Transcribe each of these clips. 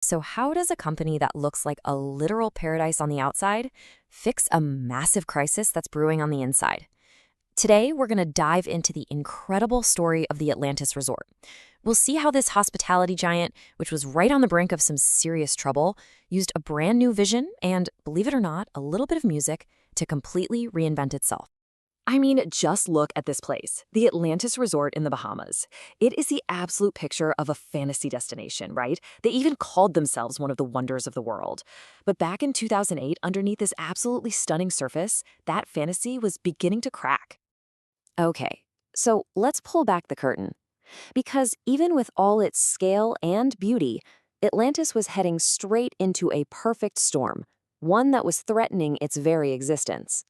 So how does a company that looks like a literal paradise on the outside fix a massive crisis that's brewing on the inside? Today, we're going to dive into the incredible story of the Atlantis resort. We'll see how this hospitality giant, which was right on the brink of some serious trouble, used a brand new vision and, believe it or not, a little bit of music to completely reinvent itself. I mean, just look at this place, the Atlantis Resort in the Bahamas. It is the absolute picture of a fantasy destination, right? They even called themselves one of the wonders of the world. But back in 2008, underneath this absolutely stunning surface, that fantasy was beginning to crack. Okay, so let's pull back the curtain. Because even with all its scale and beauty, Atlantis was heading straight into a perfect storm, one that was threatening its very existence.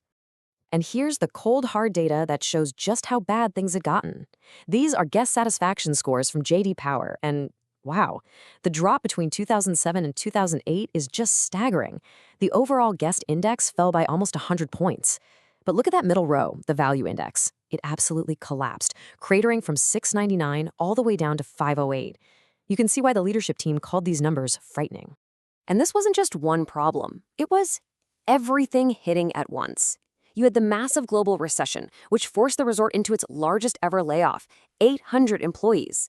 And here's the cold, hard data that shows just how bad things had gotten. These are guest satisfaction scores from J.D. Power, and wow, the drop between 2007 and 2008 is just staggering. The overall guest index fell by almost 100 points. But look at that middle row, the value index. It absolutely collapsed, cratering from 699 all the way down to 508. You can see why the leadership team called these numbers frightening. And this wasn't just one problem. It was everything hitting at once. You had the massive global recession, which forced the resort into its largest ever layoff, 800 employees.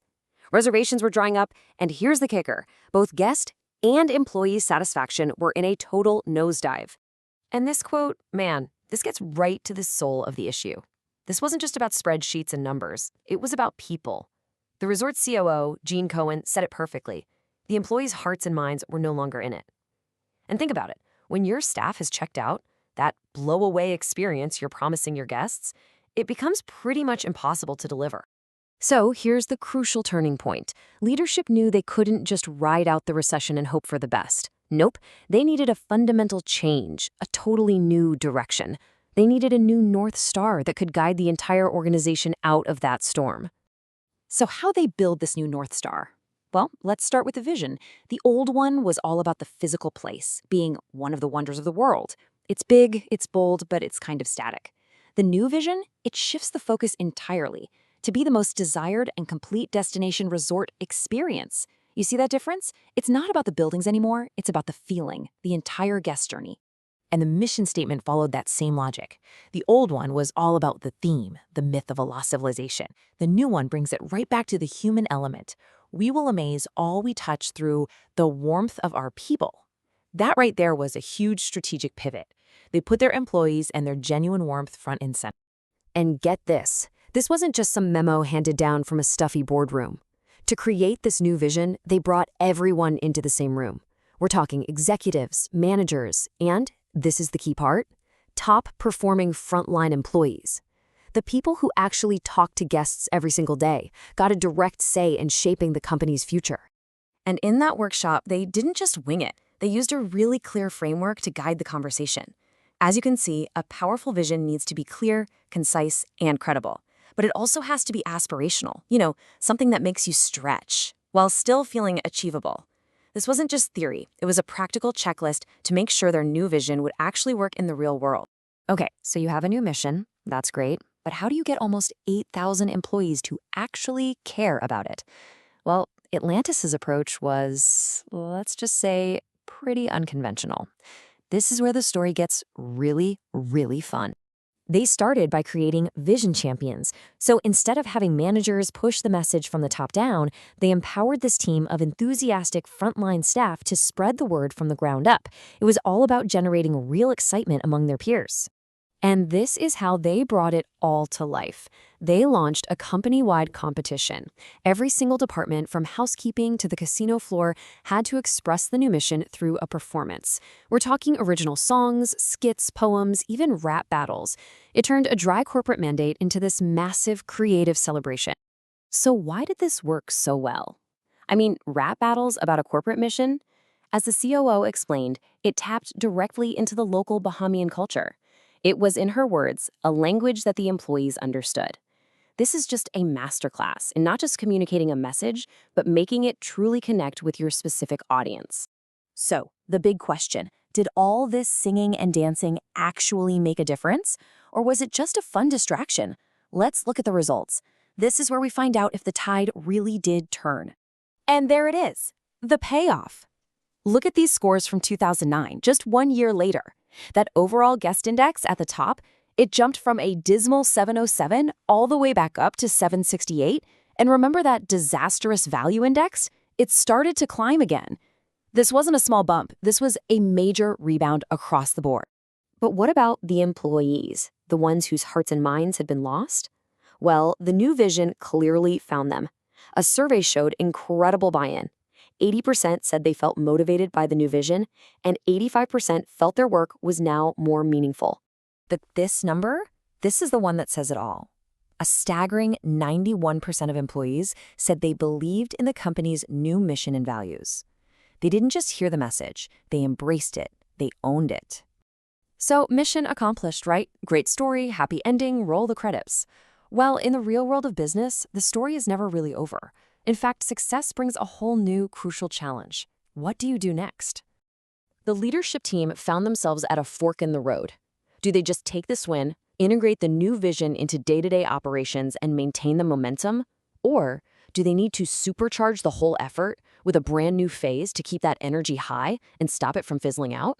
Reservations were drying up, and here's the kicker. Both guest and employee satisfaction were in a total nosedive. And this quote, man, this gets right to the soul of the issue. This wasn't just about spreadsheets and numbers. It was about people. The resort's COO, Gene Cohen, said it perfectly. The employees' hearts and minds were no longer in it. And think about it. When your staff has checked out, that blow-away experience you're promising your guests, it becomes pretty much impossible to deliver. So here's the crucial turning point. Leadership knew they couldn't just ride out the recession and hope for the best. Nope, they needed a fundamental change, a totally new direction. They needed a new North Star that could guide the entire organization out of that storm. So how they build this new North Star? Well, let's start with the vision. The old one was all about the physical place, being one of the wonders of the world. It's big, it's bold, but it's kind of static. The new vision, it shifts the focus entirely to be the most desired and complete destination resort experience. You see that difference? It's not about the buildings anymore, it's about the feeling, the entire guest journey. And the mission statement followed that same logic. The old one was all about the theme, the myth of a lost civilization. The new one brings it right back to the human element. We will amaze all we touch through the warmth of our people. That right there was a huge strategic pivot. They put their employees and their genuine warmth front and center. And get this wasn't just some memo handed down from a stuffy boardroom. To create this new vision, they brought everyone into the same room. We're talking executives, managers, and, this is the key part, top-performing frontline employees. The people who actually talk to guests every single day, got a direct say in shaping the company's future. And in that workshop, they didn't just wing it. They used a really clear framework to guide the conversation. As you can see, a powerful vision needs to be clear, concise, and credible. But it also has to be aspirational, something that makes you stretch, while still feeling achievable. This wasn't just theory, it was a practical checklist to make sure their new vision would actually work in the real world. Okay, so you have a new mission, that's great, but how do you get almost 8,000 employees to actually care about it? Well, Atlantis's approach was, let's just say, pretty unconventional. This is where the story gets really, really fun. They started by creating vision champions. So instead of having managers push the message from the top down, they empowered this team of enthusiastic frontline staff to spread the word from the ground up. It was all about generating real excitement among their peers. And this is how they brought it all to life. They launched a company-wide competition. Every single department, from housekeeping to the casino floor, had to express the new mission through a performance. We're talking original songs, skits, poems, even rap battles. It turned a dry corporate mandate into this massive creative celebration. So why did this work so well? I mean, rap battles about a corporate mission? As the COO explained, it tapped directly into the local Bahamian culture. It was, in her words, a language that the employees understood. This is just a masterclass in not just communicating a message, but making it truly connect with your specific audience. So, the big question, did all this singing and dancing actually make a difference? Or was it just a fun distraction? Let's look at the results. This is where we find out if the tide really did turn. And there it is, the payoff. Look at these scores from 2009, just 1 year later. That overall guest index at the top, it jumped from a dismal 707 all the way back up to 768. And remember that disastrous value index? It started to climb again. This wasn't a small bump. This was a major rebound across the board. But what about the employees, the ones whose hearts and minds had been lost? Well, the new vision clearly found them. A survey showed incredible buy-in. 80% said they felt motivated by the new vision, and 85% felt their work was now more meaningful. But this number, this is the one that says it all. A staggering 91% of employees said they believed in the company's new mission and values. They didn't just hear the message, they embraced it, they owned it. So mission accomplished, right? Great story, happy ending, roll the credits. Well, in the real world of business, the story is never really over. In fact, success brings a whole new, crucial challenge. What do you do next? The leadership team found themselves at a fork in the road. Do they just take this win, integrate the new vision into day-to-day operations and maintain the momentum? Or do they need to supercharge the whole effort with a brand new phase to keep that energy high and stop it from fizzling out?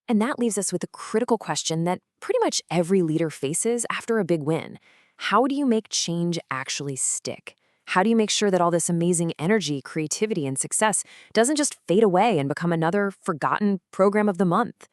And that leaves us with a critical question that pretty much every leader faces after a big win. How do you make change actually stick? How do you make sure that all this amazing energy, creativity, and success doesn't just fade away and become another forgotten program of the month?